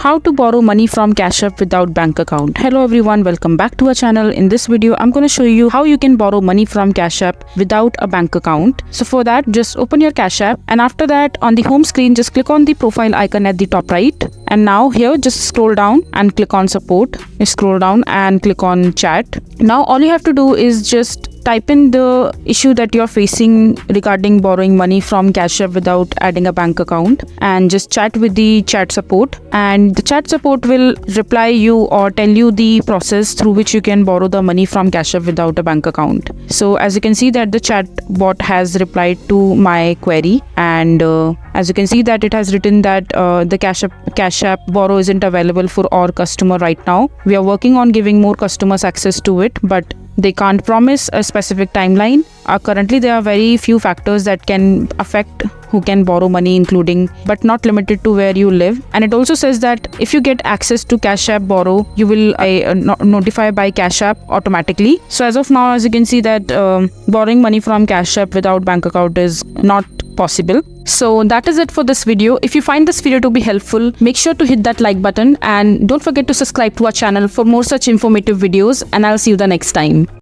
How to borrow money from Cashapp without bank account. Hello everyone, welcome back to our channel. In this video, I'm going to show you how you can borrow money from Cashapp without a bank account. So for that, just open your Cashapp, and after that on the home screen, just click on the profile icon at the top right. And now here, just scroll down and click on support. You scroll down and click on chat. Now all you have to do is just type in the issue that you're facing regarding borrowing money from Cashapp without adding a bank account, and just chat with the chat support, and the chat support will reply you or tell you the process through which you can borrow the money from Cashapp without a bank account. So as you can see that the chat bot has replied to my query, and as you can see that it has written that the Cashapp borrow isn't available for our customer right now. We are working on giving more customers access to it, but they can't promise a specific timeline. Currently, there are very few factors that can affect who can borrow money, including but not limited to where you live. And it also says that if you get access to Cashapp borrow, you will notify by Cashapp automatically. So as of now, as you can see that borrowing money from Cashapp without bank account is not possible. So that is it for this video. If you find this video to be helpful, make sure to hit that like button, and don't forget to subscribe to our channel for more such informative videos, and I'll see you the next time.